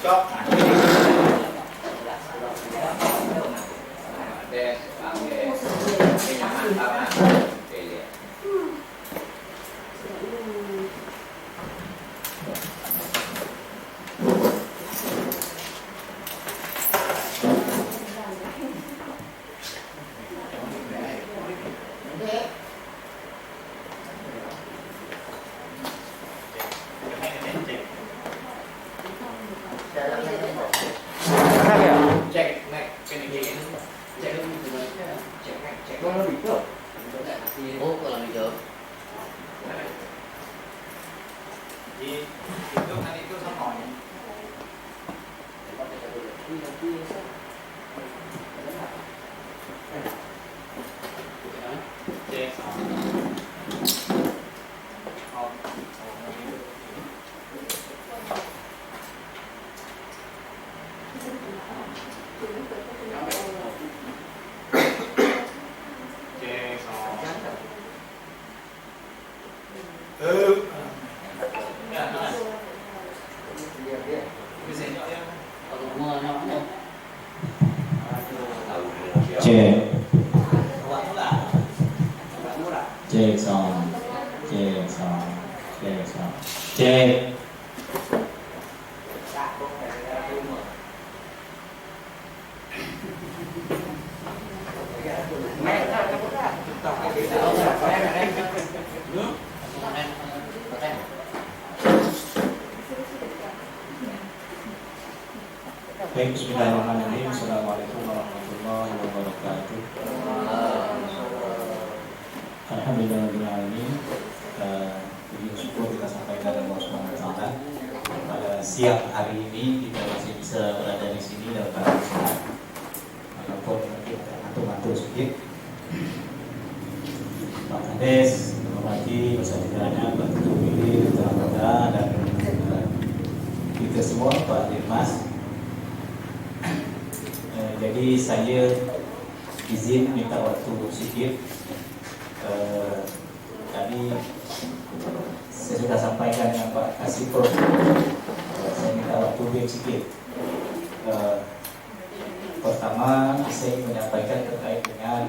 Cok. Cek sound, cek sound, cek sound, cek. Baik, bismillahirrahmanirrahim. Assalamualaikum warahmatullahi wabarakatuh. Alhamdulillahirrahmanirrahim. Puji syukur kita sampaikan kepada Allah Subhanahu wa taala. Pada siang hari ini kita masih bisa berada di sini dalam keadaan sehat. Walaupun mungkin ngantuk-ngantuk sedikit. Pak Kades menghormati persaudaranya, Pak Ketua Pilih, Ketua Anggota dan kita semua, Pak Dirmas. Jadi saya izin minta waktu sedikit. Tadi saya sudah sampaikan dengan Pak Kasipro, saya minta waktu dia sedikit. Pertama, saya ingin menyampaikan terkait dengan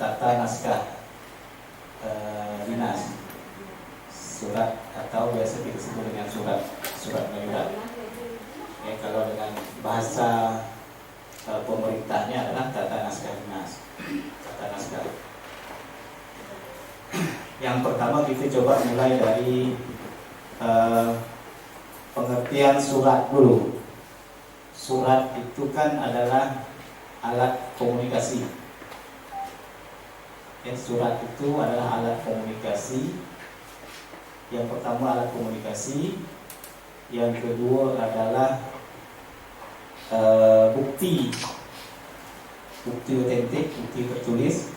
tata naskah dinas, surat atau biasa kita sebut dengan surat menyurat. Kalau dengan bahasa pemerintahnya adalah tata naskah dinas, tata naskah. Yang pertama kita coba mulai dari pengertian surat dulu. Surat itu kan adalah alat komunikasi. Surat itu adalah alat komunikasi. Yang pertama alat komunikasi, yang kedua adalah bukti otentik, bukti tertulis.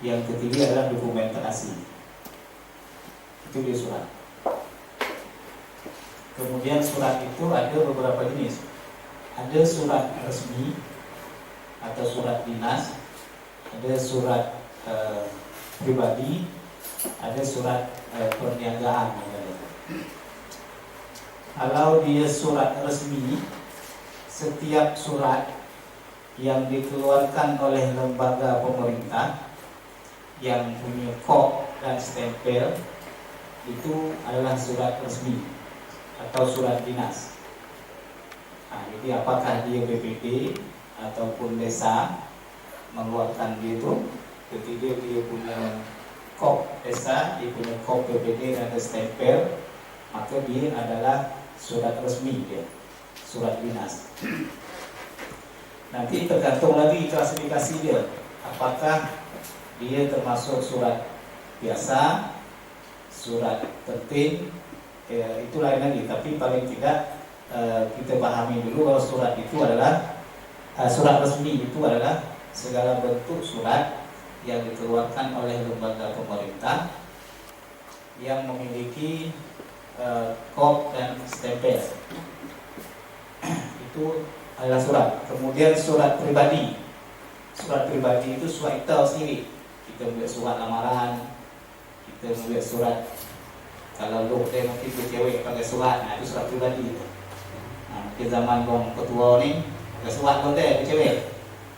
Yang ketiga adalah dokumentasi. Itu dia surat. Kemudian surat itu ada beberapa jenis. Ada surat resmi atau surat dinas, ada surat pribadi, ada surat perniagaan. Kalau dia surat resmi, setiap surat yang dikeluarkan oleh lembaga pemerintah yang punya kop dan stempel itu adalah surat resmi atau surat dinas. Jadi apakah dia BPD ataupun desa mengeluarkan dia itu, ketika dia punya kop desa, dia punya kop BPD dan ada stempel, maka dia adalah surat resmi dia, surat dinas. Nanti tergantung lagi klasifikasi dia, apakah dia termasuk surat biasa, surat tertib, itu lain lagi. Tapi paling tidak kita pahami dulu bahwa surat itu adalah surat resmi itu adalah segala bentuk surat yang dikeluarkan oleh lembaga pemerintah yang memiliki kop dan stempel. Itu adalah surat. Kemudian surat pribadi. Surat pribadi itu surat kita sendiri. Kita membuat surat lamaran, kita membuat surat Kalau lu dia mungkin dia cewek pakai surat, nah itu surat pribadi. Nah, mungkin zaman bang ketua ni pakai surat dong deh, cewek.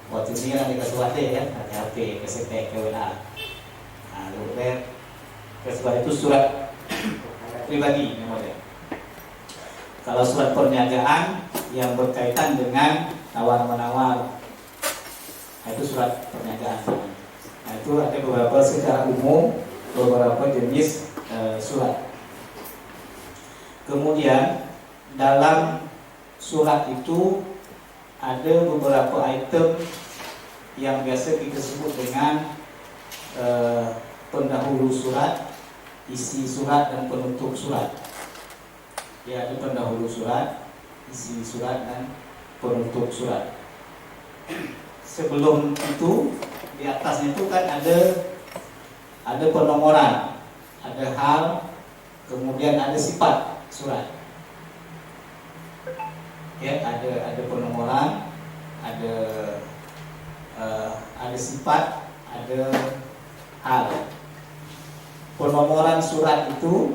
Waktu ini nanti pakai surat deh kan, hati-hati kesetek cewek lah. Nah, lu deh pakai surat itu surat pribadi namanya. Kalau surat perniagaan yang berkaitan dengan tawar-menawar, nah, itu surat perniagaan. Nah, itu ada beberapa secara umum, beberapa jenis surat. Kemudian dalam surat itu ada beberapa item yang biasa kita sebut dengan pendahulu surat, isi surat dan penutup surat. Ya, ada pendahulu surat, isi surat dan penutup surat. Sebelum itu di atasnya itu kan ada penomoran, ada hal, kemudian ada sifat surat. Ya, ada penomoran, ada sifat, ada hal. Penomoran surat itu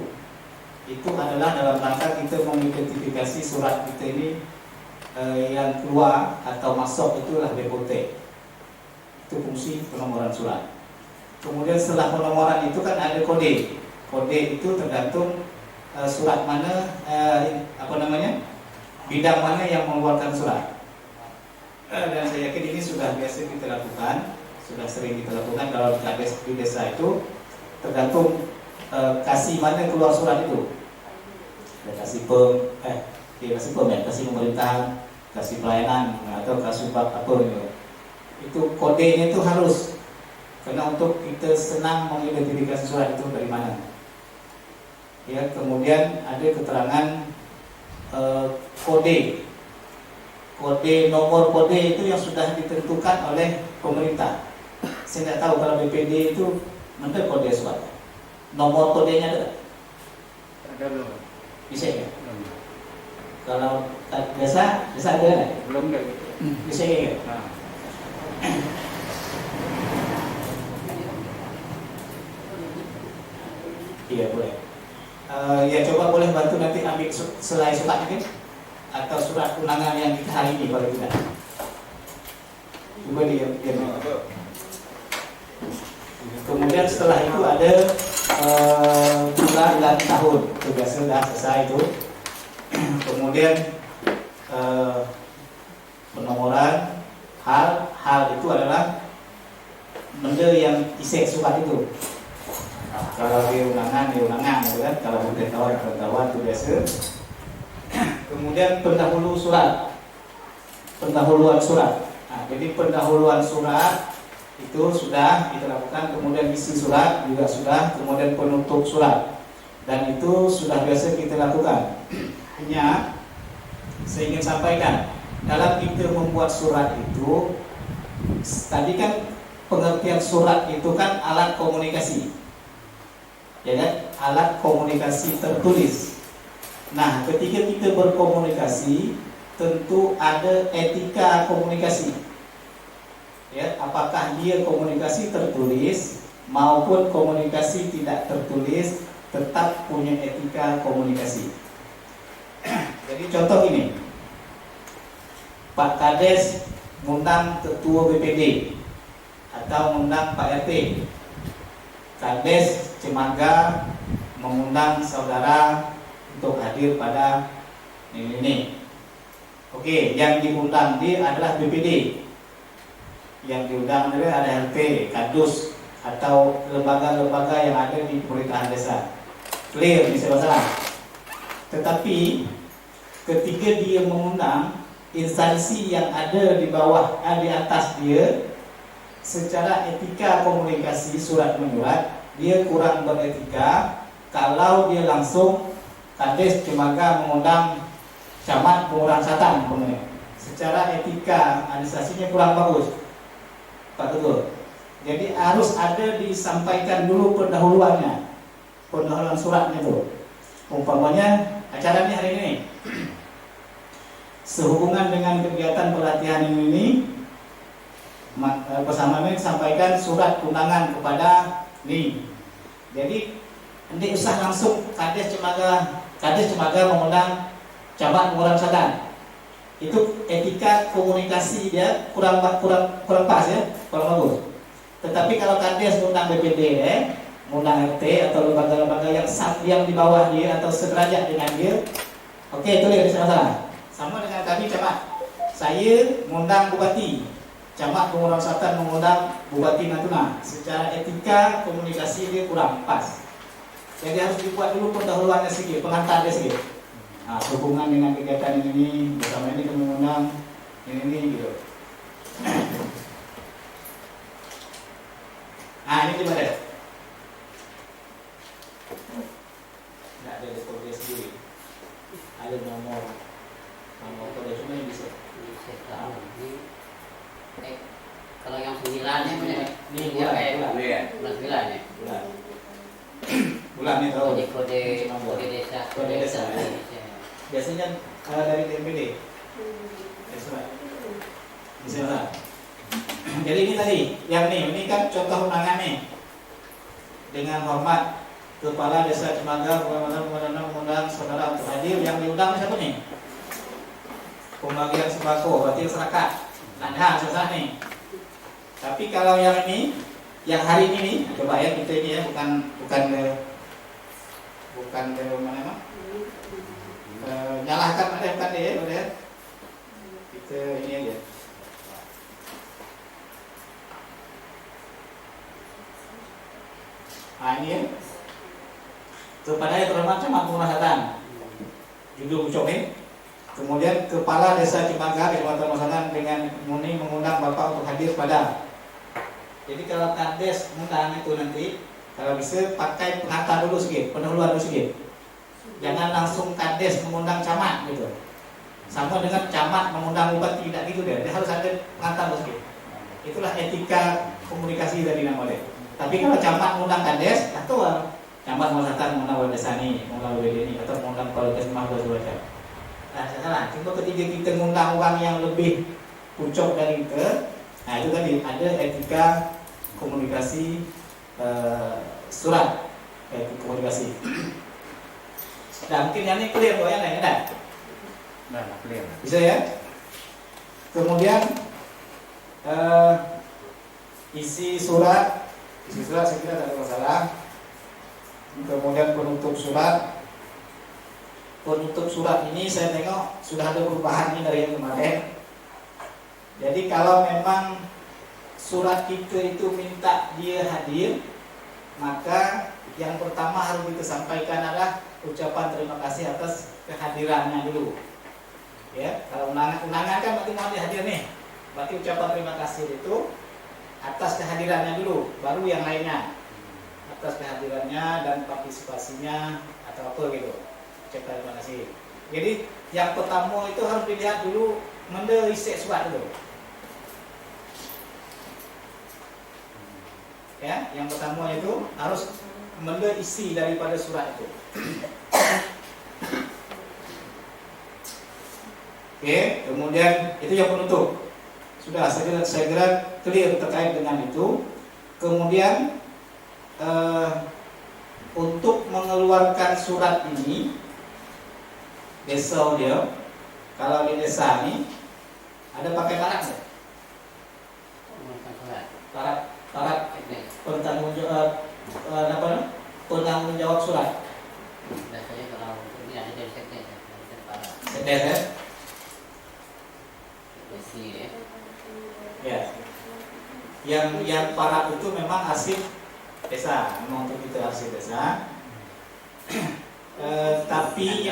adalah dalam rangka kita mengidentifikasi surat kita ini yang keluar atau masuk, itulah depotek. Itu fungsi penomoran surat. Kemudian setelah penomoran itu kan ada kode. Kode itu tergantung surat mana, bidang mana yang mengeluarkan surat. Dan saya yakin ini sudah biasa kita lakukan, sudah sering kita lakukan kalau di desa itu, tergantung kasih mana keluar surat itu. Ada kasih pemerintahan, kasih pelayanan, atau kasih apa gitu. Itu kodenya itu harus, karena untuk kita senang mengidentifikasi surat itu dari mana. Ya, kemudian ada keterangan kode nomor kode itu yang sudah ditentukan oleh pemerintah. Saya tidak tahu kalau BPD itu mana kode surat. Nomor kodenya ada? Ada belum? Bisa ya? Kalau biasa ada nggak? Belum deh. Bisa ya? Nah. Iya boleh. Ya coba boleh bantu nanti ambil selai surat mungkin, atau surat undangan yang kita hari ini kalau tidak. Coba dia. Kemudian setelah itu ada bulan dan tahun, itu biasa sudah selesai itu. Kemudian penomoran hal itu adalah benda yang isi surat itu. Kalau di undangan gitu kan, kalau pengetahuan itu biasa. Kemudian pendahuluan surat. Nah, jadi pendahuluan surat itu sudah kita lakukan, kemudian isi surat juga sudah, kemudian penutup surat, dan itu sudah biasa kita lakukan. Hanya saya ingin sampaikan, dalam kita membuat surat itu, tadi kan pengertian surat itu kan alat komunikasi, ya kan, alat komunikasi tertulis. Nah, ketika kita berkomunikasi, tentu ada etika komunikasi. Ya, apakah dia komunikasi tertulis maupun komunikasi tidak tertulis, tetap punya etika komunikasi. Jadi contoh ini, Pak Kades mengundang ketua BPD atau mengundang Pak RT. Kades Cimaga mengundang saudara untuk hadir pada ini. Oke, yang diundang dia adalah BPD. Yang diundang adalah ada RT, Kadus, atau lembaga-lembaga yang ada di pemerintahan desa. Clear, bisa masalah. Tetapi ketika dia mengundang instansi yang ada di bawah, di atas dia, secara etika komunikasi surat menyurat, dia kurang beretika kalau dia langsung Kades Cimaga mengundang camat Pengurang Satan, secara etika administrasinya kurang bagus. Pak Ketua. Jadi harus ada disampaikan dulu pendahuluan suratnya itu. Umpamanya acara ini hari ini sehubungan dengan kegiatan pelatihan ini, bersama ini sampaikan surat undangan kepada ini. Jadi Nanti usah langsung Kades Cemaga mengundang camat mengundang Sadan. Itu etika komunikasi dia kurang pas ya, kurang bagus. Tetapi kalau Kades mengundang BPD, mengundang RT atau lembaga-lembaga yang di bawah dia atau sederajat dengan dia, oke, itu tidak ada masalah. Sama dengan kami camat, saya mengundang bupati, camat mengundang Selatan mengundang bupati Natuna. Secara etika komunikasi dia kurang pas. Jadi harus dibuat dulu pendahuluannya sedikit, pengantarnya sedikit. Nah, hubungan dengan kegiatan ini bersama ini kami mengundang ini gitu. Nah, ini gimana? Tidak ada kode sendiri. Ada nomor kode cuma yang bisa. Kalau yang 9 ini dia kayak bulan 9 ya. Bulan ini tahu. Kode desa. Kode desa. Biasanya dari DPD. Bisa. Jadi ini tadi, yang ini kan contoh undangan nih. Dengan hormat Kepala Desa Cemaga mengundang saudara untuk hadir. Yang diundang siapa nih? Pembagian sembako, berarti masyarakat. Nah, susah nih. Tapi kalau yang ini, yang hari ini nih, coba ya kita ini ya, bukan mana nyalahkan ada bukan deh, udah. Kita ini aja. Nah ini ya. Kepada yang terhormat Camat Pemasaran Judul Bucoke. Kemudian Kepala Desa Cemaga Kecamatan Masakan dengan mengundang Bapak untuk hadir pada. Jadi kalau Kades mengundang itu nanti, kalau bisa pakai pengantar dulu sedikit, pendahuluan dulu sedikit. Jangan langsung Kades mengundang camat gitu. Sama dengan camat mengundang bupati, tidak gitu deh. Dia harus ada pengantar dulu sedikit. Itulah etika komunikasi dari namanya. Tapi kalau camat mengundang Kades, atau camat Masakan mengundang Wali Desa ini, mengundang WD ini, atau mengundang Kepala Desa Cemaga macam. Nah, salah. Cuma ketika kita mengundang orang yang lebih pucuk dari kita, nah itu tadi ada etika komunikasi surat komunikasi. Nah mungkin yang ini clear kok yang lain ada? Nah, clear. Bisa ya? Kemudian isi surat saya kira tidak ada masalah. Kemudian penutup surat ini saya tengok sudah ada perubahan ini dari yang kemarin. Jadi kalau memang surat kita itu minta dia hadir, maka yang pertama harus kita sampaikan adalah ucapan terima kasih atas kehadirannya dulu. Ya, kalau undangan kan berarti mau hadir nih. Berarti ucapan terima kasih itu atas kehadirannya dulu, baru yang lainnya. Atas kehadirannya dan partisipasinya atau apa gitu. Ucapan terima kasih. Jadi yang pertama itu harus dilihat dulu isi surat dulu. Ya, yang pertama itu harus isi daripada surat itu. Oke, kemudian itu yang penutup. Sudah, saya kira clear terkait dengan itu. Kemudian untuk mengeluarkan surat ini, desa dia, kalau di desa ini ada pakai syarat nggak? Syarat penanggung jawab surat. Biasanya kalau ini ada dari sekdes Sekdes ya. Ya. Yang para itu memang arsip desa, memang untuk kita arsip desa. Tapi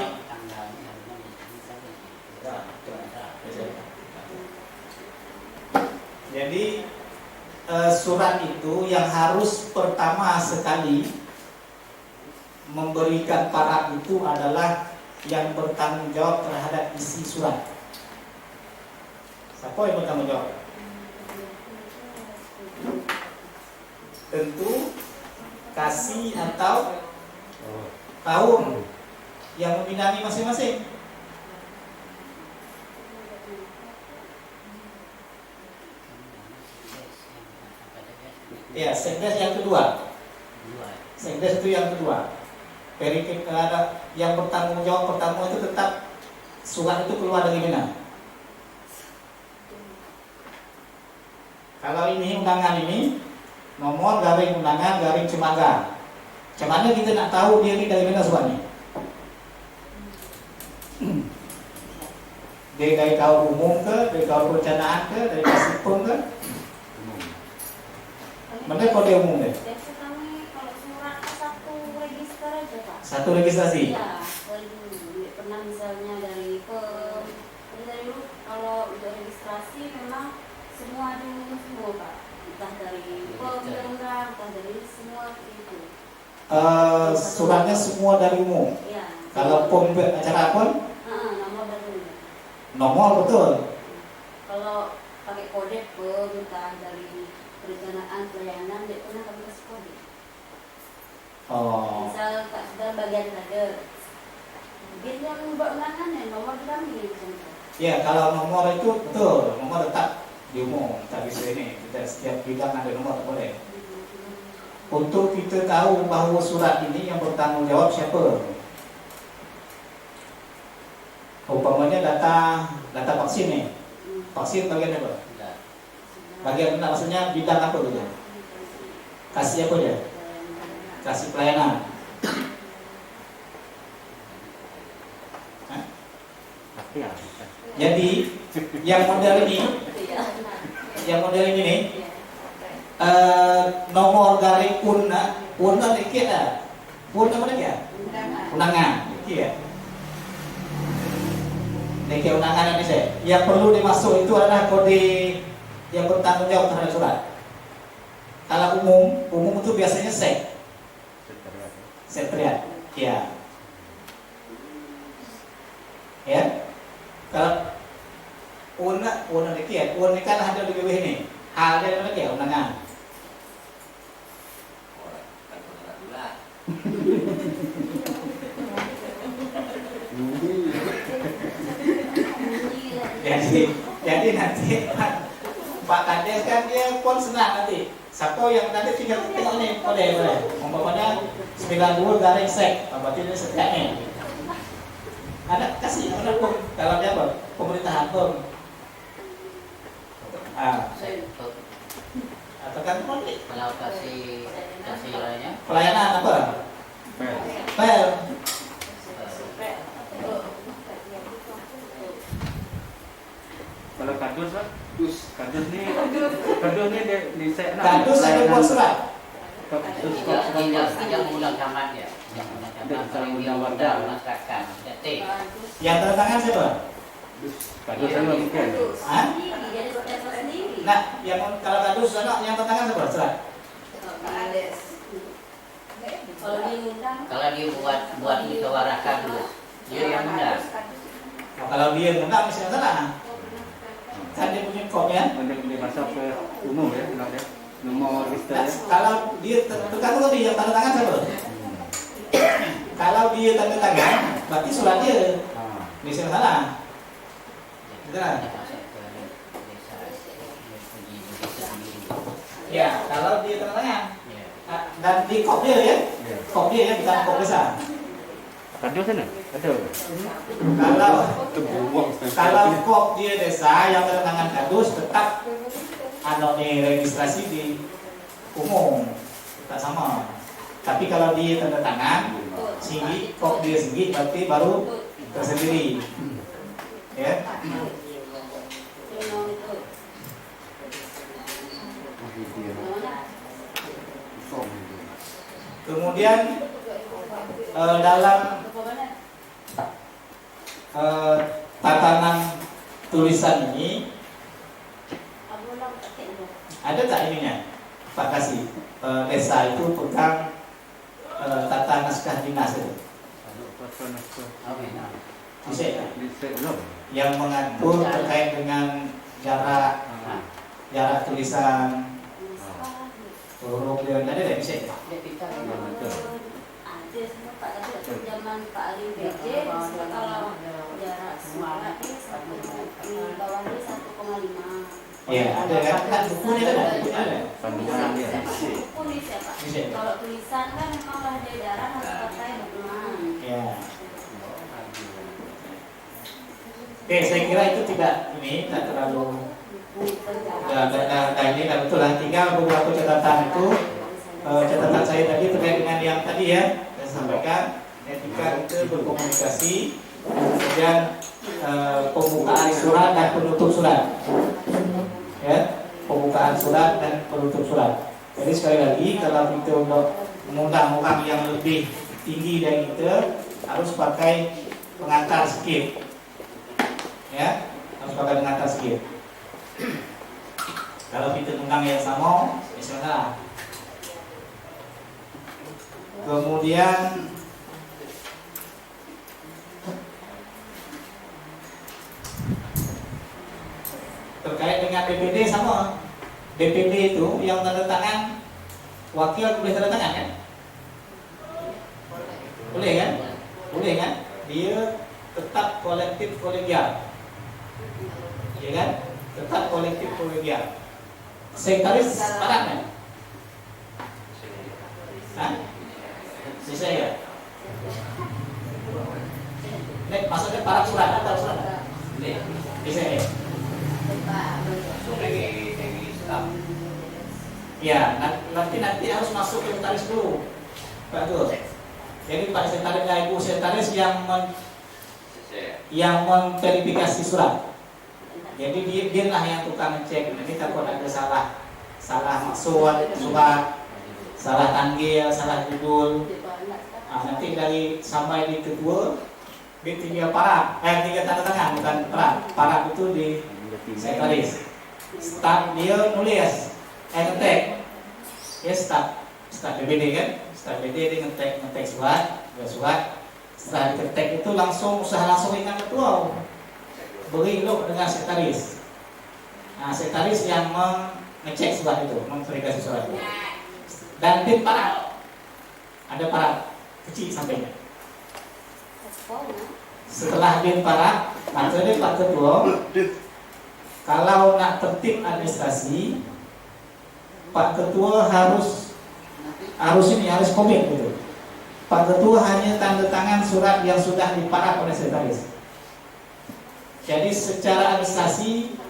jadi surat itu yang harus pertama sekali memberikan para itu adalah yang bertanggung jawab terhadap isi surat. Siapa yang bertanggung jawab? Tentu kasih atau tahun yang membidangi masing-masing. Ya, sekdes yang kedua. Sekdes itu yang kedua. yang bertanggung jawab pertama itu tetap surat itu keluar dari mana? Kalau ini undangan ini nomor garing undangan garing Cemangga. Macam mana kita nak tahu dia ni dari mana suratnya? Dia dari kaum umum ke, dari kaum perencanaan ke, dari kasipun ke? Mana kode umum deh? Biasa kami kalau surat satu register aja Pak. Satu registrasi. Iya, pernah misalnya dari kalau untuk registrasi memang semua dulu semua Pak. Entah dari undang-undang, entah dari semua itu. Suratnya semua dari umum. Iya. Kalau pom acara pun Nomor baru. nomor betul. Kalau pakai kode pun entah dari perencanaan pelayanan dia pernah kami kasih kode. Oh. Misal tak sudah bagian kader. Mungkin yang buat undangan ya nomor kami contoh. Ya, kalau nomor itu betul, nomor tetap di umum. Tapi ini kita setiap bidang ada nomor, boleh. Untuk kita tahu bahawa surat ini yang bertanggung jawab siapa. Umpamanya data vaksin nih. Vaksin bagian apa? Bagian mana maksudnya bidang apa gitu? Kasih apa ya? Kasih pelayanan. Tapi ya. Jadi yang model ini nih nomor garing punna dikit lah. Punna mana ya? Undangan, dikit ya. Dikit undangan ini saya. Yang perlu dimasuk itu adalah kode yang bertanggung jawab terhadap surat. Kalau umum itu biasanya sekretariat. Ya. Ya. Kalau una dikit, una kan ada di bawah ini. Hal dia mana dia undangan. Jadi nanti Pak Kades kan dia pun senang nanti. Satu yang nanti tinggal ketik ini boleh. Umpamanya 92 garing sek, berarti ini setiapnya. Ada kasih mana pun kalau dia apa? Pemerintahan pun. Atau kan konflik. Kalau kasih lainnya Pelayanan apa? Pel. Kalau kardus Pak, kardus ni di saya nak. Kardus ada buat surat. tidak mengundang camat ya. Yang undang masyarakat. Yang tanda tangan siapa? Kardus sama mungkin. Hah? Jadi setiap sendiri. Nah, yang kalau kardus sana yang tanda tangan siapa? Surat. Kalau diundang. Kalau buat musyawarahkan dulu, dia yang undang. Kalau dia undang misalnya sana. Kan dia punya kop ya. Untuk masuk ke umum ya, nak dia. Nomor register Nah, ya. kalau dia tergantung tadi yang tanda tangan siapa? Kalau dia tanda tangan, berarti surat dia. Misalnya sana. Betul. Ya, kalau dia tanda tangan. Dan di kop dia ya. Kop dia ya, bukan kop desa. Kardus sana? Ada. Kalau kop dia desa yang tanda tangan kardus tetap registrasi di umum tetap sama. Tapi kalau dia tanda tangan singgi, kop dia singgi berarti baru tersendiri. Ya. Kemudian dalam tatanan tulisan ini ada tak ininya Pak Kasih? Desa itu pegang tata naskah dinas itu. Bisa ya? Yang mengatur terkait dengan jarak tulisan, huruf dan ada tidak bisa ya? Ada semua Pak, tapi waktu zaman Pak Ali BJ kalau jarak surat ini bawahnya 1,5. Ya, ada kan bukunya ada, bukunya ada. Panduannya. Buku nih siapa? Bisa. Kalau tulisan kan memang lah di edaran harus pakai dokumen. Ya. Oke, saya kira itu tidak terlalu ini dan betul lah. Tinggal beberapa catatan itu, catatan saya tadi terkait dengan yang tadi ya saya sampaikan, etika itu berkomunikasi, kemudian pembukaan surat dan penutup surat, ya, pembukaan surat dan penutup surat. Jadi sekali lagi kalau kita mengundang orang yang lebih tinggi dari kita harus pakai pengantar sedikit, ya, harus pakai pengantar sedikit. Kalau kita mengundang yang sama, misalnya, kemudian terkait dengan DPD sama. DPD itu yang tanda tangan wakil boleh tanda tangan kan? Boleh kan? Boleh kan? Dia tetap kolektif kolegial, ya kan? Tetap kolektif kolegial. Sekretaris padat kan? Hah? Selesai ya? Nek maksudnya para surat atau surat? Bisa ya? Ya, nanti harus masuk ke sekretaris dulu, Pak Dur. Jadi Pak Sekretaris dan Ibu Sekretaris yang memverifikasi surat. Jadi dia lah yang tukang ngecek. Nanti takut ada salah maksud surat, salah tanggal, salah judul. Nanti dari sampai di ketua, di 3 parak, 3 tanda tangan bukan parak itu di sekretaris. Staf dia nulis, ngetek, ya staf BBD kan, staf BBD dia ngetek surat. Setelah diketek itu langsung ingat ketua, beri lo dengan sekretaris. Nah, sekretaris yang mengecek surat itu, memverifikasi surat itu. Dan tim parak, ada parak kecil sampainya. Setelah tim parak, nanti Pak Ketua, kalau nak tertib administrasi, Pak Ketua harus komit gitu. Pak Ketua hanya tanda tangan surat yang sudah diparak oleh sekretaris. Jadi secara administrasi,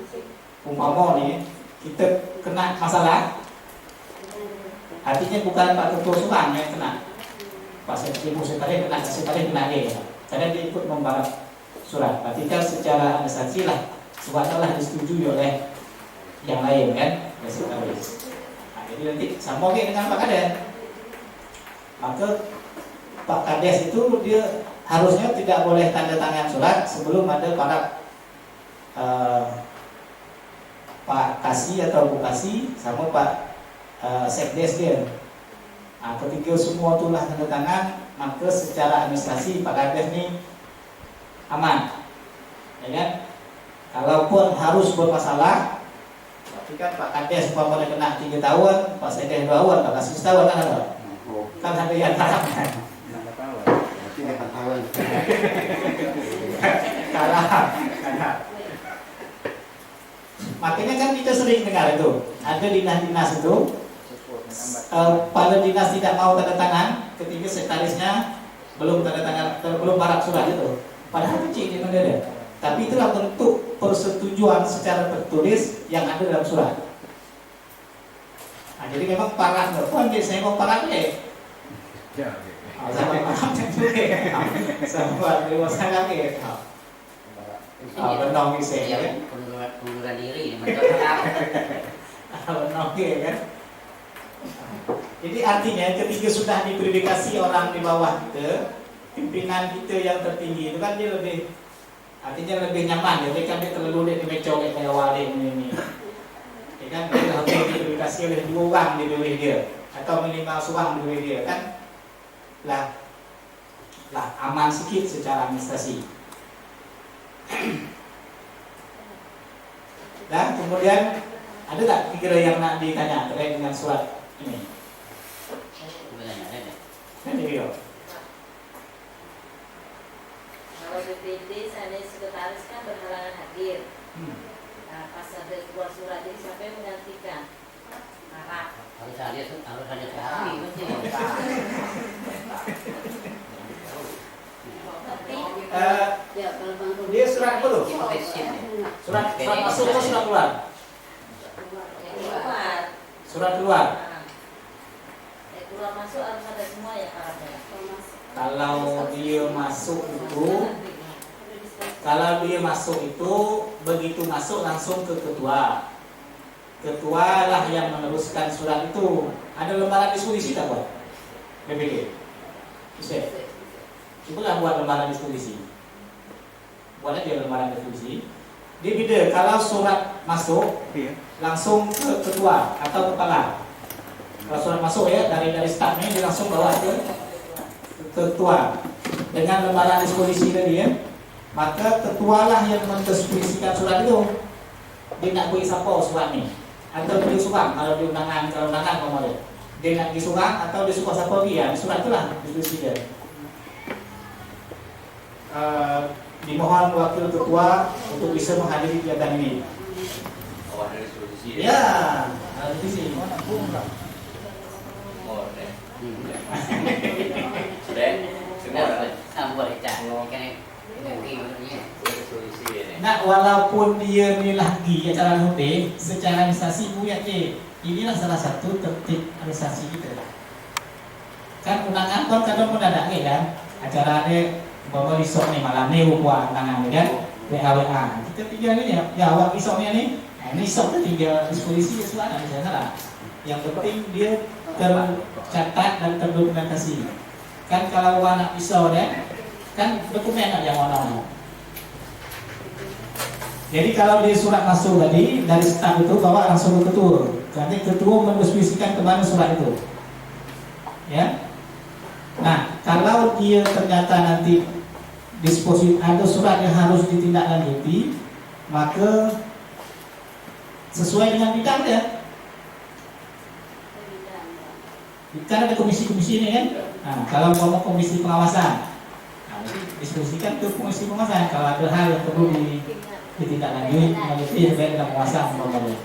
umpama nih kita kena masalah, artinya bukan Pak Ketua Sulang yang kena, Pak Sekretaris kena dia, karena dia ikut membarak surat. Berarti kan secara administrasi lah suratnya lah disetujui oleh yang lain kan, oleh sekretaris. Nah, jadi nanti sama dengan Pak Kades. Maka Pak Kades itu dia harusnya tidak boleh tanda tangan surat sebelum ada Pak Kasih atau Bu Kasih sama Pak Sekdes dia. Nah, ketika semua itulah tanda tangan, maka secara administrasi Pak Kades ini aman, ya kan? Kalaupun harus bermasalah, tapi kan Pak Kades umpamanya kena 3 tahun, Pak Sekdes 2 tahun, Pak Kasih 1 tahun kan ada? Kan ada yang kalah kan? Berarti 8 tahun. Kalah. Makanya kan kita sering dengar itu, ada dinas-dinas itu, pada dinas tidak mau tanda tangan, ketika sekretarisnya belum tanda tangan, belum parak surat itu. Padahal kecil di mana. Tapi itulah bentuk persetujuan secara tertulis yang ada dalam surat. Nah, jadi memang parak pun biasanya mau parak deh. Sampai parak juga. Sampai dewasa lagi. Benong bisa ya. Pengunduran diri, Benong kan. Jadi artinya ketika sudah diverifikasi orang di bawah kita, pimpinan kita yang tertinggi itu kan dia lebih, artinya lebih nyaman. Jadi kan dia terlalu dimecolek kayak awalin ini. Ya kan dia harus diverifikasi oleh 2 orang di bawah dia atau minimal seorang di bawah dia kan, lah aman sedikit secara administrasi. Dan kemudian ada tak kira yang nak ditanya terkait dengan surat ini? Ini dia. Kalau BPD saya sekretaris kan berhalangan hadir. Nah, pas ada keluar surat jadi siapa yang menggantikan? Marah. Harus ada sehari berarti. Ya, kalau Bang Rudi- Dia surat apa tuh? Surat masuk atau surat keluar? Keluar. Surat keluar. Keluar masuk harus ada semua ya karakter. Kalau dia masuk itu begitu masuk langsung ke ketua. Ketua lah yang meneruskan surat itu. Ada lembaran diskusi tak buat? BPD. Bisa. Cobalah buat lembaran diskusi. Buat aja lembaran diskusi. Dia beda kalau surat masuk langsung ke ketua atau kepala. Kalau surat masuk ya dari stafnya dia langsung bawa ke ketua dengan lembaran diskusi tadi ya. Maka ketualah yang mendiskusikan surat itu. Dia nak beri siapa surat ni? Atau beri surang kalau di undangan ngomong dia nak beri surang atau dia suka siapa dia? Surat itulah diskusi dia. Dimohon wakil ketua untuk bisa menghadiri kegiatan ini. Oh, ada diskusi. Ya, ada diskusi. Oh, deh. Boleh tak? Kan ini Diskusi ini. Nak walaupun dia ni lagi acara hotel, secara administrasi buat je. Inilah salah satu tertib administrasi kita. Kan undangan kan kadang mendadak kan. Acara dia bawa risok ni malam ni buat undangan ni kan. WA. Kita tinggal ni ya awak risoknya ni. Ini risok tu tinggal diskusi suara di sana lah. Yang penting dia tercatat dan terdokumentasi. Kan kalau awak nak pisau dia kan dokumen aja yang jadi kalau di surat masuk tadi dari staf itu bawa langsung ke ketua. Nanti ketua mendiskusikan kemana surat itu. Ya. Nah, kalau dia ternyata nanti disposisi ada surat yang harus ditindaklanjuti, maka sesuai dengan bidang dia. Kan ada komisi-komisi ini kan. Nah, kalau mau komisi pengawasan, nah, diskusikan ke komisi pengawasan. Kalau ada hal yang perlu ditindaklanjuti baik dalam pengawasan umpamanya.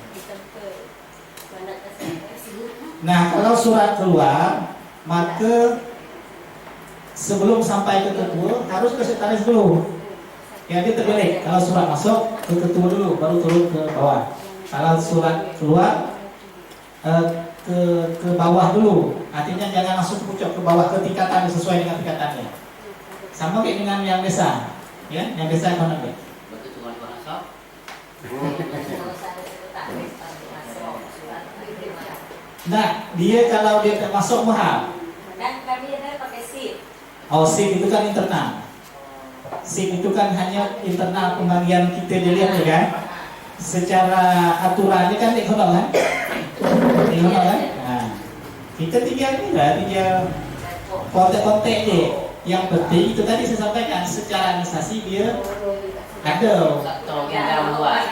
Nah, kalau surat keluar, maka sebelum sampai ke ketua harus ke sekretaris dulu. Ya, dia terbalik. Kalau surat masuk ke ketua dulu, baru turun ke bawah. Kalau surat keluar ke bawah dulu. Artinya jangan langsung pucuk ke bawah ke tingkatan sesuai dengan tingkatannya. Sama kayak dengan yang desa. Ya, yang desa mana be? betul cuma masuk. Nah, dia kalau dia tak masuk mahal. Dan kami ada pakai SIM. Oh, SIM itu kan internal. SIM itu kan hanya internal pembagian kita dilihat ya kan. Secara aturannya kan ekonomi kan. Ekonomi kan. Nah, kita tinggal ni lah, tinggal kontak-kontak je. Yang penting itu tadi saya sampaikan secara administrasi dia ada. Tolong yang buat.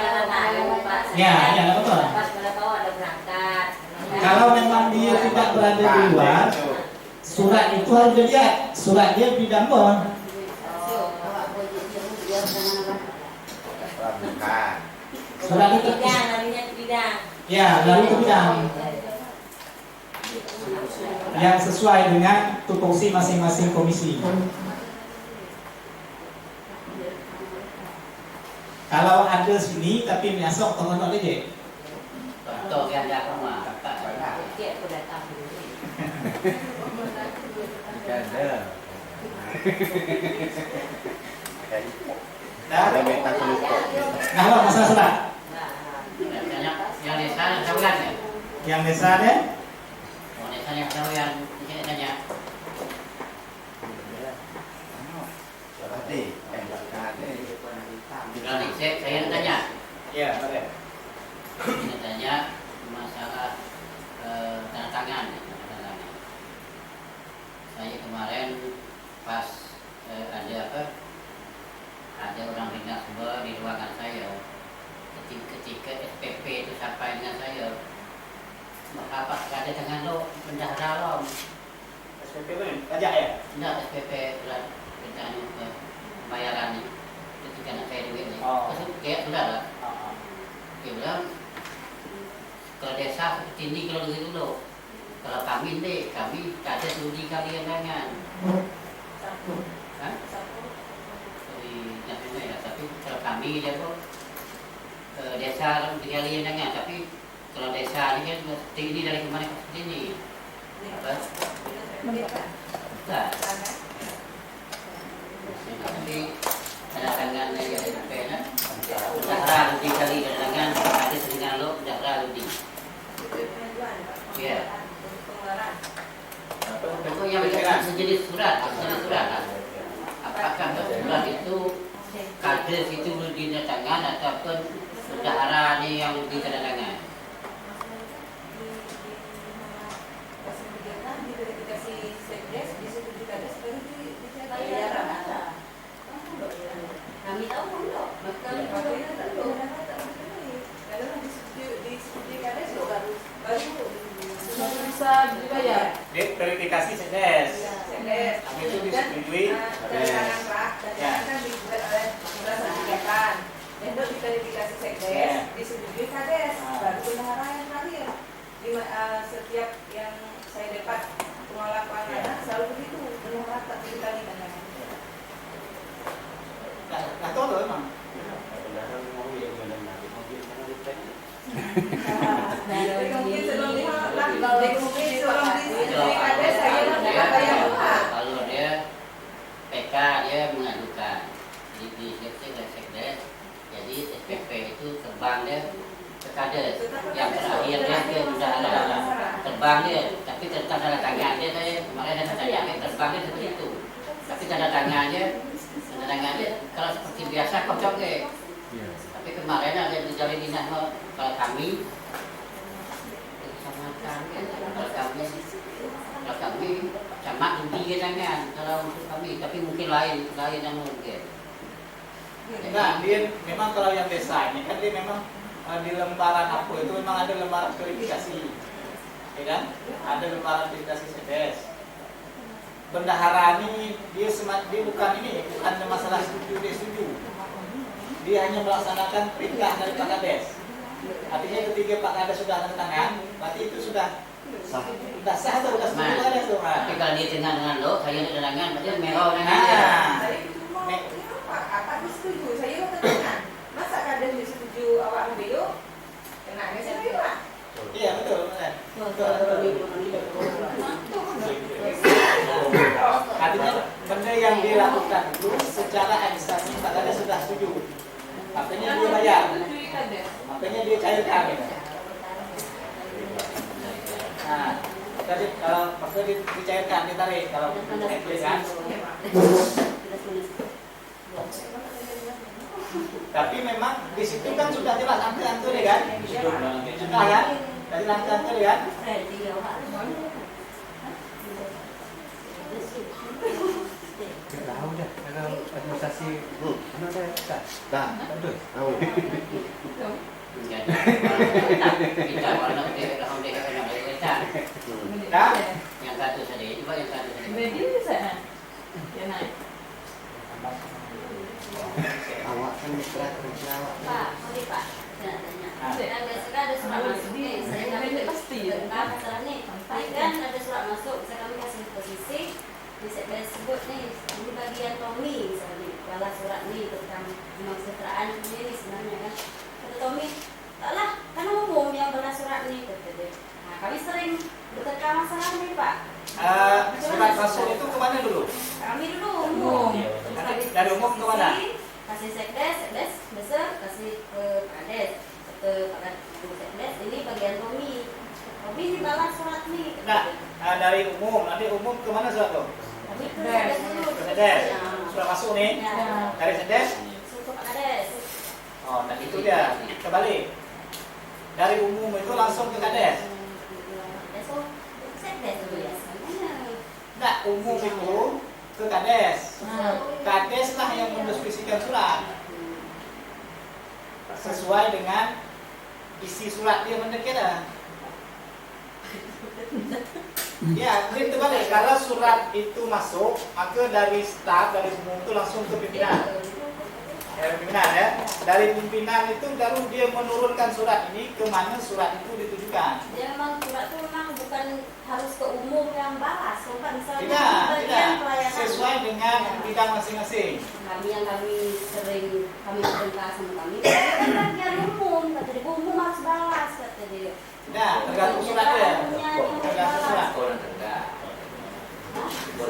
Ya, betul. Kalau memang dia tidak berada di luar, surat itu harus dilihat. Surat dia bidang apa? Surat itu bidang. Ya, lalu ke bidang yang sesuai dengan tupoksi masing-masing komisi. Kalau ada sini tapi masuk tengok aja. Betul yang dia rumah. Dia aku datang. Ada minta seluruh. Nah, apa masalah surat? Yang desa sawian ya. Yang desa deh? Oh, desa yang sawian ini tanya. Berarti saya tanya. Ya, boleh. Ini tanya masalah tanda tangan. Saya kemarin pas ada orang ringan semua di ruangan saya. Ketika SPP itu sampai dengan saya, apa ada dengan lo bendahara lo? SPP itu pajak ya? Tidak, SPP surat rencana pembayaran ketika anak saya duit ni. Oh. Kayak sudah lah. Dia bilang kalau desa seperti ini kalau dulu. Kalau kami ini, kami tak ada studi kalian jangan. Hah? Dari nasional ya, tapi kalau kami dia kok desa kalian jangan. Tapi kalau desa ini kan tinggi dari kemana ke sini. Apa? Bukan. Tapi ada tangannya ya kayaknya. Dah ragu kali ada tangan ada dengan lo dah ragu. Ya. Pokoknya sejenis surat, apakah surat itu kades itu ditandatangan ataupun bendahara ini yang ditandatangan? Kami tahu belum? Bisa dibayar. Dia verifikasi sedes. Habis itu disetujui. Untuk diverifikasi sekdes, disetujui kades, baru bendahara yang terakhir. Setiap yang saya dapat pengalaman anak selalu begitu, bendahara tak dikali tangan. Nah, tahu loh emang. Mungkin sebelum kades saya tidak bayar juga. Kalau dia PK dia mengajukan di sekdes, jadi SPP itu terbang dia ke kades, yang terakhir dia ke bendahara terbang dia, tapi tanda tangan dia saya kemarin ada tanya terbang dia seperti itu, tapi tanda tangannya kalau seperti biasa kocok deh. Tapi kemarin ada di Jalan Dinas kalau kami sama kami camat tinggi jangan kalau untuk kami, tapi mungkin lain yang mungkin. Enggak, dia memang kalau yang desa ini kan dia memang di lembaran apa itu memang ada lembaran verifikasi, ya kan? Ada lembaran verifikasi sedes. Bendahara ini dia bukan masalah setuju dia setuju. Dia hanya melaksanakan perintah dari Pak Kades. Artinya ketika Pak Kades sudah tanda tangan, berarti itu sudah sah atau sudah setuju Pak Kades tuh. Tapi kalau dia dengan lo, saya ada tangan, berarti merah dengan Saya itu apa disetujui? Saya tanya, masa kades disetujui awak video? Kenanya saya Pak. Iya betul, benar. Artinya benda yang dilakukan itu secara administrasi Pak Kades sudah setuju. Makanya dia bayar. Makanya dia cairkan. Nah, tadi kalau maksudnya dicairkan, ditarik kalau kan. Tapi memang di situ kan sudah jelas angka-angka kan? Sudah kan? Dari angka-angka kan? Tahu dah kalau administrasi mana ada tak? Tak. Betul. Tahu. kita orang dia Dah. yang satu tadi, coba yang satu tadi. Jadi bisa ya naik. Awak kan mitra kerja awak. Pak, sorry Pak, saya nak tanya. Ada surat masuk nih, saya kami pasti ya. masalah nih. Ini kan ada surat masuk, saya kami kasih posisi. Di sekdes sebut nih, ini bagian Tommy misalnya, balas surat nih tentang kesejahteraan ini sebenarnya kan. Kata Tommy, taklah, kan umum yang balas surat nih kata dia. Nah, kami sering bertengkar masalah nih Pak. Surat masuk itu kemana dulu? Kami dulu umum. Nanti dari umum ke mana? Kasih sekdes besar kasih ke kades, ke sekdes. Ini bagian Tommy. Tommy dibalas surat nih. Enggak, dari umum. Nanti umum ke mana surat tuh? Kami ke sekdes dulu. Ke sedes. Surat masuk nih. Ya. Dari sedes. Suruh ke kades. Oh, nah itu dia. Kembali. Dari umum itu langsung ke kades. Besok sekdes dulu ya. Enggak, umum itu ke kades. Kades lah yang mendiskusikan surat sesuai dengan isi surat dia mendekatkan. Ya, itu balik. Kalau surat itu masuk, maka dari staf dari umum itu langsung ke pimpinan. Ya Dari pimpinan ya. Dari pimpinan itu baru dia menurunkan surat ini ke mana surat itu ditujukan. Dia memang surat itu memang bukan harus ke umum yang balas, bukan misalnya Tidak, bagian tidak. pelayanan. Sesuai dengan bidang masing-masing. Kami yang sering kami berjumpa sama kami kan bagian umum, kata dia umum harus balas, kata dia. Nah, tergantung suratnya. Tergantung surat. Orang enggak.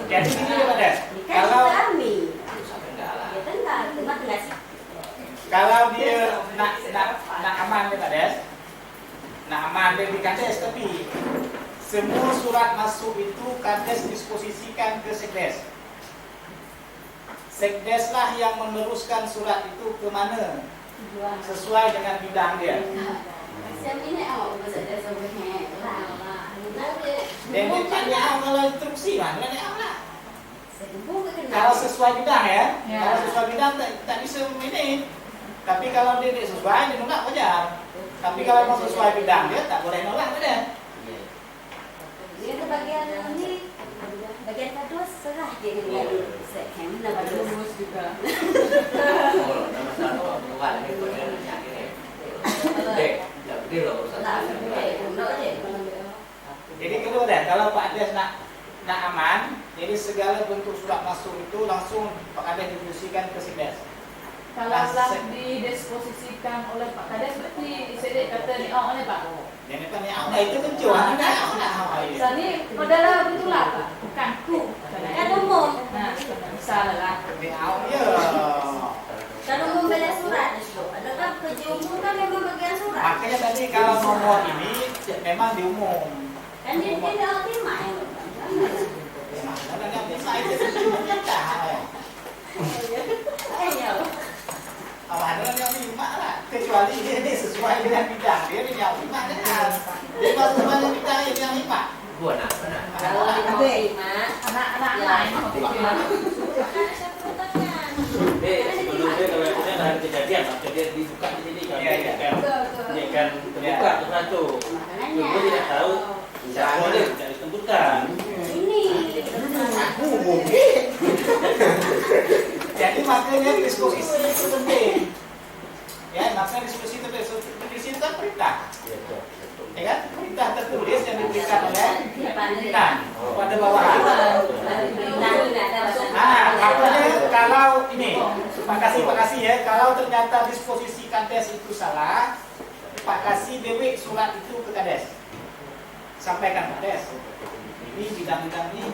Jadi gini ya Pak Des. Kan Kalau kami, Sampai enggak lah. ya tenang, cuma enggak sih. kalau dia nak aman ya Pak Des. Nak aman dia di Kades, tapi semua surat masuk itu Kades disposisikan ke Sekdes. Sekdes lah yang meneruskan surat itu ke mana sesuai dengan bidang dia. Siapa ini awak bisa ada sebenarnya lah. Dan dia tanya kalau instruksi mana dia lah. Saya Kalau sesuai bidang ya, Ya. kalau sesuai bidang tak bisa ini. Tapi kalau dia tidak sesuai, dia nolak wajar. Tapi kalau mau sesuai bidang dia tak boleh nolak dia. Dia ke bagian ini, bagian kedua serah dia dengan saya nama dulu. Lulus juga. Kalau nama satu bukan ini bukan nyakit. Dek, jadi lo urusan. Jadi kedua deh, kalau Pak Ades nak aman, jadi segala bentuk surat masuk itu langsung Pak Ades distribusikan ke Sekdes. Kalau lah didisposisikan oleh Pak Kades berarti sedek kata ni awak ni Pak. Jadi Pak ni itu tujuan dah awak ini. Sani adalah betul lah Pak, bukan ku. Kan umum. Nah, salah lah. Di awak ya. Kalau umum beda surat itu, ada kan kerja umum kan memang bagian surat. Makanya tadi kalau nomor ini memang diumum. Kan dia tidak terima ya. Karena yang bisa itu kita. Ayo. Awak ada yang lima lah. Kecuali dia sesuai dengan bidang dia yang lima kan. Dia kalau semuanya bidang yang lima. Gua nak benar. Kalau tidak terima, Anak-anak lain mau pikir. Sebelum dia kalau itu ada kejadian, maka dia dibuka di sini kan. Iya, iya. Dia kan terbuka tuh satu. makanannya. Dia tidak tahu. Tidak boleh, tidak ditembuskan. Ini. Jadi makanya disposisi itu penting. Ya, makanya disposisi itu penting. Disposisi itu kan perintah. Ya kan? Perintah tertulis yang diberikan oleh pimpinan kepada bawahan. Nah, makanya kalau ini, Pak kasih ya, kalau ternyata disposisi Kades itu salah, Pak kasih DW surat itu ke Kades. Sampaikan Kades. Ini bidang-bidang ini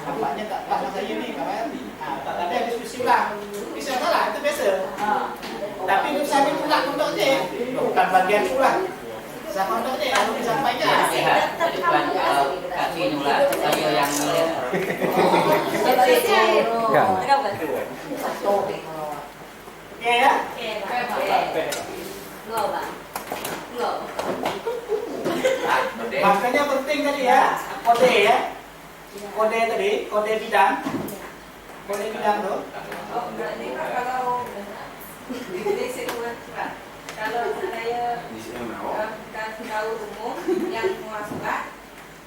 tampaknya tak pas saya ini kawan. Nah, tak ada diskusi ulang. Bisa salah itu biasa. Tapi bisa ditolak untuk dia. Bukan bagian ulang. Sama untuk dia harus disampaikan. Jadi bukan kalau kasih nulah, saya yang nulis. Oke ya? Makanya penting tadi ya, kode ya. Kode tadi, kode bidang. Kode bidang tuh. Oh, berarti Pak kalau ditulis itu Pak, kalau saya kasih tahu umum yang mau surat,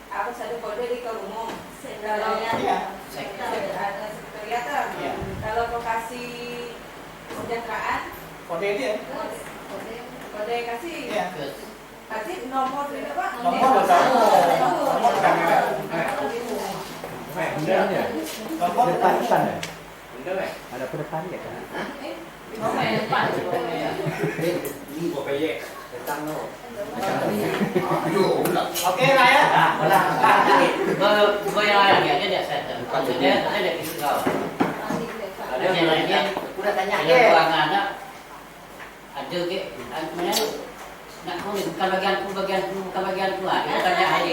harus ada kode di ke umum. Kalau Iya. ada sekretariat, Iya. kalau lokasi kesejahteraan, Kode dia. kode kasih, Iya. kasih nomor tidak Pak? Nomor betul. Nomor kan. Nomor Depan betul. ya? Bener ya? Ada depan ya? Nomor yang Pak. Ini gua peyek. Oke lah ya. Gua yang lain ya, dia settle. Maksudnya ada di situ. Ada yang lainnya, Udah tanya ada ya. ruangannya, ada ke, mana nak kau ni bukan bagianku, bukan bagianku lah. Kita tanya hari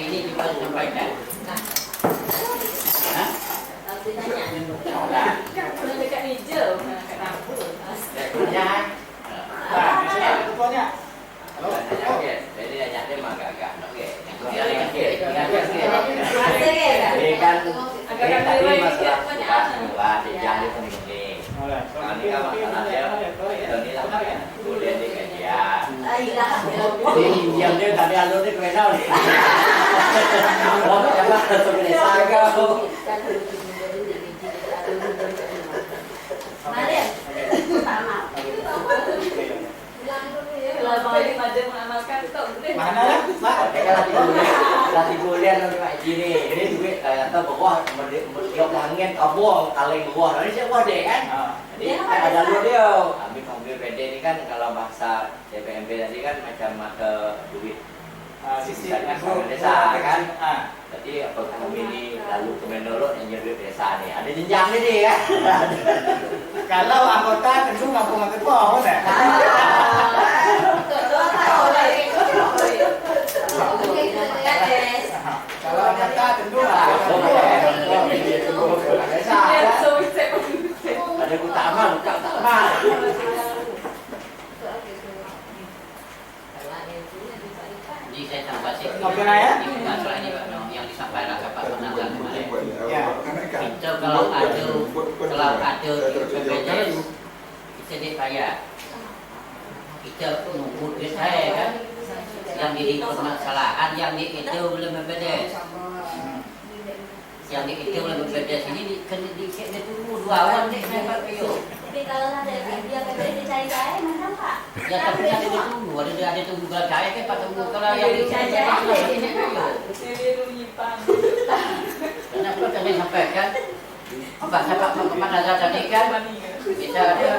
ini kita sampaikan. Hah? Kalau dekat meja, dekat dapur. Tanya. Nah, di sini ada ketuanya. Halo. Oh. Jadi ajak dia mah agak-agak nak ke. Yang dia lagi ke, Agak tadi lewat masalah banyak. wah dia dia penting. Kalau ni kan masalah dia, kalau ni lah boleh dia kajian. Jadi diam dia tadi alur dia kena tahu ni. Oh, jangan terus saga. Mari kalau di Pak Haji ni. Ini duit kata bawah melihat angin kabuang kaleng bawah. Ini siapa deh kan? Jadi kan ada jalur dia. Ambil PD ni kan kalau bahasa DPMP tadi kan macam duit Sisi dari desa kan. Jadi apa kami ini lalu ke menurut yang jadi desa ni. Ada jenjang ni kan. Kalau anggota tentu kampung ketua kan? Kalau anggota tentu desa. Ada utama, utama. Jadi saya tambah sikit. Masalah ini Pak, yang disampaikan ke Pak Penanggal kemarin. Kita kalau ada BPJS, kita dibayar. Kita nunggu duit saya kan. Yang jadi permasalahan, yang itu belum BPJS. Yang itu belum BPJS ini dia tunggu 2 tahun dia dapat PO. Tapi kalau ada dia PPD cari saya mana Pak? Ya tapi ada ditunggu, ada tunggu kalau saya kan Pak tunggu kalau yang dicari ini PO. Kenapa kami sampaikan? Bapak Penanggal tadi kan kita ada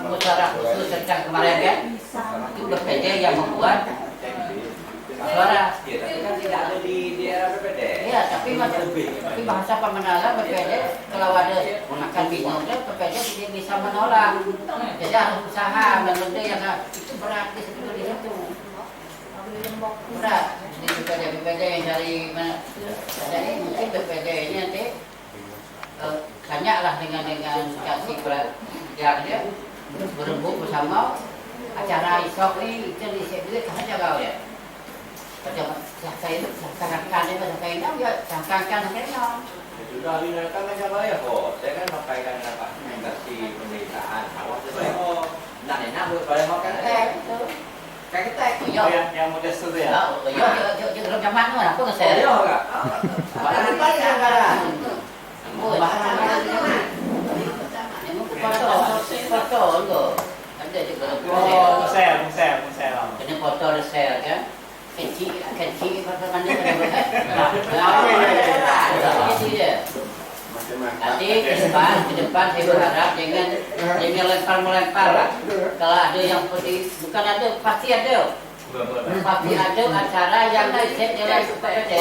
musyawarah khusus tentang kemarin kan? Itu BPD yang membuat suara. Tapi kan tidak ada di daerah BPD. Iya, tapi bahasa pemenangan BPD kalau ada gunakan bingung BPD tidak bisa menolak. Jadi harus usaha benda yang itu berarti sebetulnya di situ. Berat. Jadi BPD yang dari mana? Jadi mungkin BPD ini nanti tanyalah dengan kasih yang dia berembuk bersama acara isok ini itu disebut saja kau ya. Saya itu sangkakan ya sangkakan Sudah dilakukan macam mana kok? Saya kan sampaikan apa? Kasih penderitaan. Awak tu nak buat pada makan kan kita yang modest tu ya. Yo dalam zaman tu apa saya? Yo enggak? Bahan apa yang sekarang? Bahan apa zaman? Foto tu. Ada juga. Oh, musel. Kena foto sel kan? Kecil mana nanti ke depan saya berharap jangan melempar lah. Kalau ada yang seperti bukan ada pasti ada acara yang diset dalam PPD.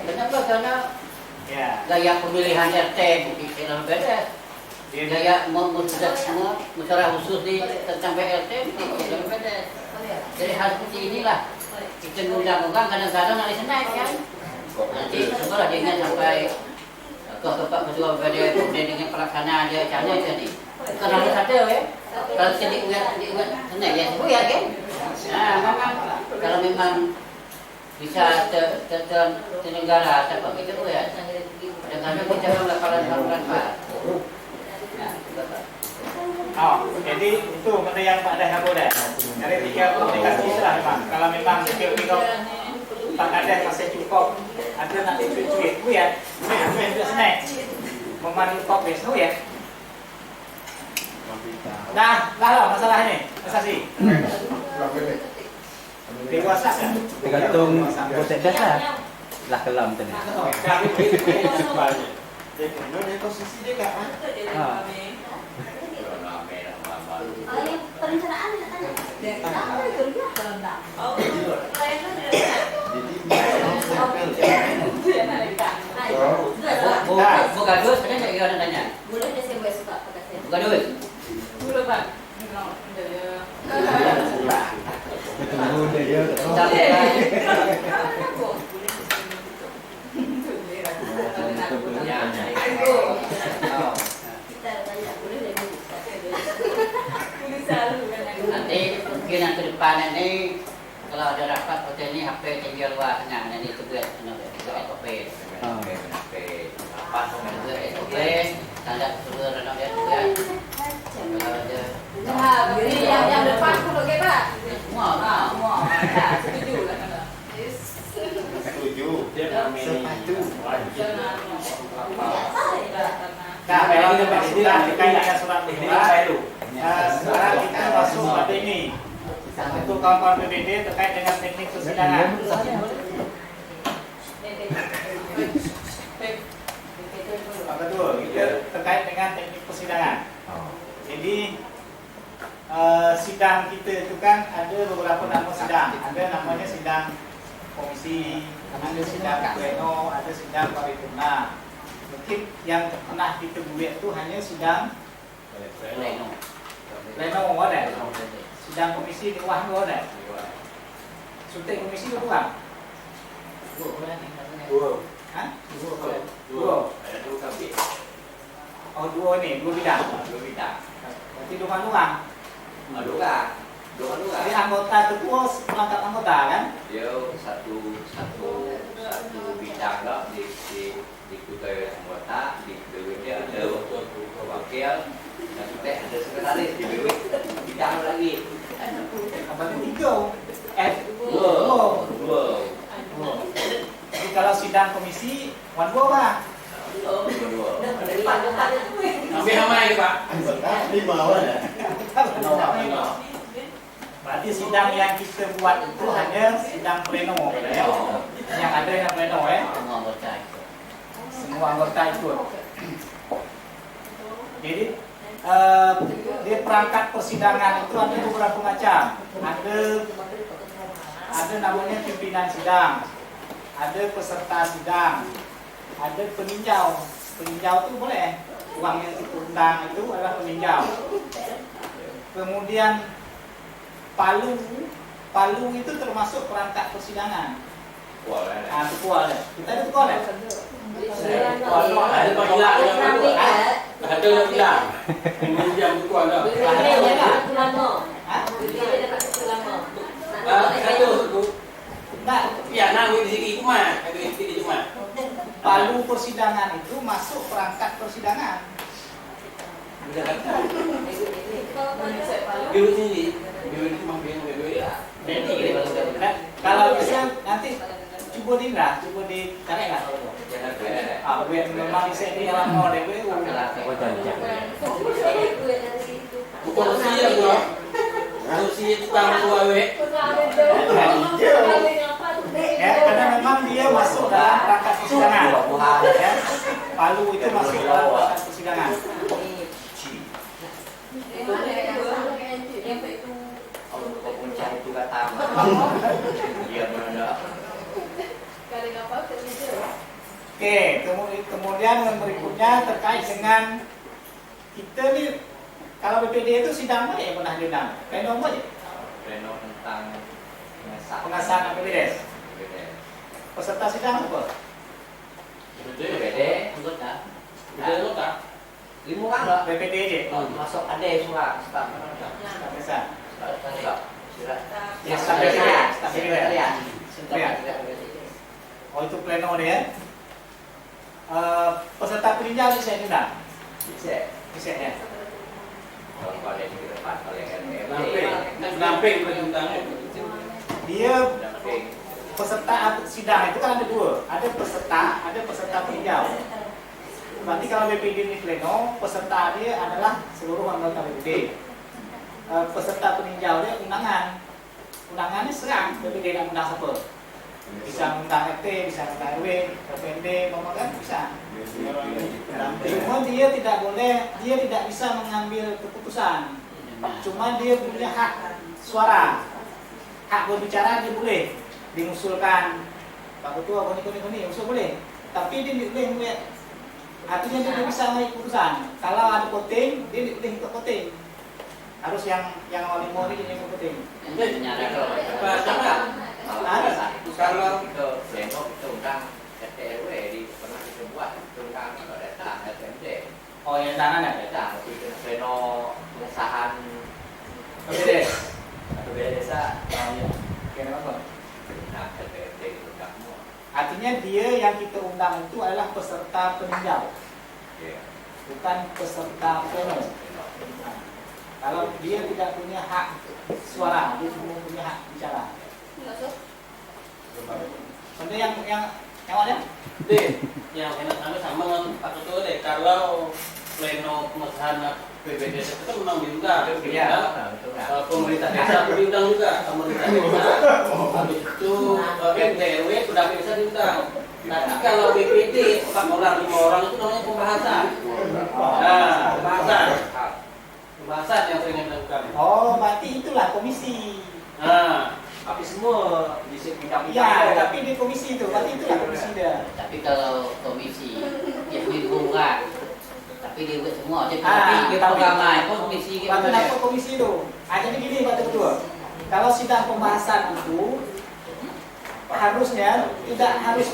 Kenapa? Karena gaya pemilihan RT bukan dalam PPD. Gaya musyawarah khusus di tentang PLT dalam PPD. Jadi hal seperti inilah kita ngundang-undang kadang-kadang nanti naik kan. Nanti sekolah jangan sampai ke Pak Ketua BPD kemudian dengan pelaksanaan dia cara tadi. Bukan harus ada ya. Kalau diuat senang ya sebu ya kan. Nah, memang kalau memang bisa terneggara apa kita ya. Kadang-kadang kita melakukan Pak. Jadi itu benda yang Pak Dah Abu dah. Dari 3 komunikasi itulah memang. Kalau memang kita Pak Dah masih cukup, ada nanti tweet ya. Itu senang. Memandu kopis tu ya. Dah lah masalah ni. Asasi. Dewasa kan? Tergantung proses dasar. Lah kelam tadi. Jadi posisi dia kat mana? Ini perencanaan nak tanya. Apa itu dia perencanaan? Oh, Bukan duit sebenarnya saya nak tanya. boleh dia saya buat suka pada saya. Bukan duit. Boleh Pak. Betul dia. Kita tanya boleh dia Nanti kemungkinan ke depan ini kalau ada rapat hotel ini HP tinggal luar tengah nanti itu buat SOP. Apa juga SOP standar prosedur dan dia juga. Kalau ada yang depan dulu ke Pak? semua. Setuju lah kalau. Setuju. Dia Sepatu. Nah, memang sudah dikaitkan surat ini saya dulu. Sekarang kita masuk pada ini. Untuk kawan-kawan BPD terkait dengan teknik persidangan. Betul, itu terkait dengan teknik persidangan. Jadi sidang kita itu kan ada beberapa nama sidang. Ada namanya sidang komisi, ada sidang pleno, ada sidang paripurna. Mungkin yang pernah kita buat itu hanya sidang Pleno. pleno ada. Sidang komisi di Wah ada. Suntik komisi itu kan? Hah? Dua. Ada dua kami. Oh dua ini, dua bidang. Dua bidang. Berarti dua orang. Dua. Jadi anggota ketua perangkat anggota kan? Dia satu bidang đó di kutai anggota di BW ada wakil dan kita ada sekretaris di BW bidang lagi. Berarti tiga. Dua. Jadi kalau sidang komisi, dua Pak. Ambil ramai Pak. Berarti sidang yang kita buat itu hanya sidang pleno ya. Yang ada yang pleno ya. Semua anggota itu. Semua anggota ikut. Jadi di perangkat persidangan itu ada beberapa macam. Ada namanya pimpinan sidang, ada peserta sidang, ada peninjau. Peninjau itu boleh. Uang yang kita undang itu adalah peninjau. Kemudian palu itu termasuk perangkat persidangan. Tukual. Kita ada tukual ya? Ada panggilan ada yang bilang. Kemudian itu ada. Nah, Ya, di sini cuma, ada di sini cuma. palu persidangan itu masuk perangkat persidangan. Di sini, di cuma ya. Nah, kalau bisa nanti coba dicari lah. Biar memang bisa di dalam mau deh. Bukan usia gua. Usia tukang tua we. Ya, karena memang dia masuk dalam perangkat persidangan. Ya, palu itu masuk dalam perangkat persidangan. Pemuncak itu kata dia mana? Oke, kemudian yang berikutnya terkait dengan kita nih, kalau BPD itu sidang apa ya pernah diundang? Pleno aja. Pleno tentang Pengasahan APBDes. Peserta sidang apa? BPD. Anggota. Anggota. 5 orang lah. BPD aja. Masuk ada surat staf. Staf desa. Surat. Ya, staf desa. Staf Sekretariat. Oh itu pleno dia. Peserta peninjau bisa diundang. Bisa ya. Kalau ada di depan kalau yang Namping bertentang. Dia peserta sidang itu kan ada dua, ada peserta peninjau. Berarti kalau BPD ini pleno, peserta dia adalah seluruh anggota BPD. Peserta peninjau dia undangan. Undangannya serang, BPD yang undang siapa? Bisa undang RT, bisa undang RW, RPD, kan bisa. Cuma dia tidak bisa mengambil keputusan. Cuma dia punya hak suara, hak berbicara dia boleh diusulkan. Pak Ketua, ini usul boleh. Tapi dia tidak boleh melihat. Artinya dia tidak bisa mengambil keputusan. Kalau ada voting, dia tidak boleh ikut voting. Harus yang lima ini yang voting. Kalau kita pleno kita undang RT RW di pernah kita buat undang kalau datang RTMD. Oh yang tangan ya? Datang kita pleno pengesahan BPD. desa. Kenapa? Nah, RTMD kita undang semua. Artinya dia yang kita undang itu adalah peserta peninjau, Iya. bukan peserta pleno. Kalau dia tidak punya hak suara, dia cuma punya hak bicara. Contoh yang mana? Yang enak sama dengan Pak Ketua deh. Kalau pleno pengesahan PBD itu kan memang diundang. Pemerintah desa diundang juga. Pemerintah desa. Habis itu RT RW sudah bisa diundang. Tapi kalau BPT 4 orang 5 orang itu namanya pembahasan. Nah, pembahasan yang sering dilakukan. Oh, berarti itulah komisi. Nah, Tapi semua bisa bidang-bidang. Ya, tapi di komisi itu, berarti itulah komisi dia. tapi kalau komisi yang dihubungkan, tapi dibuat semua. Jadi Ah, kita ramai pun komisi Batu apa komisi itu? Jadi gini batu kedua. Kalau sidang pembahasan itu harusnya tidak harus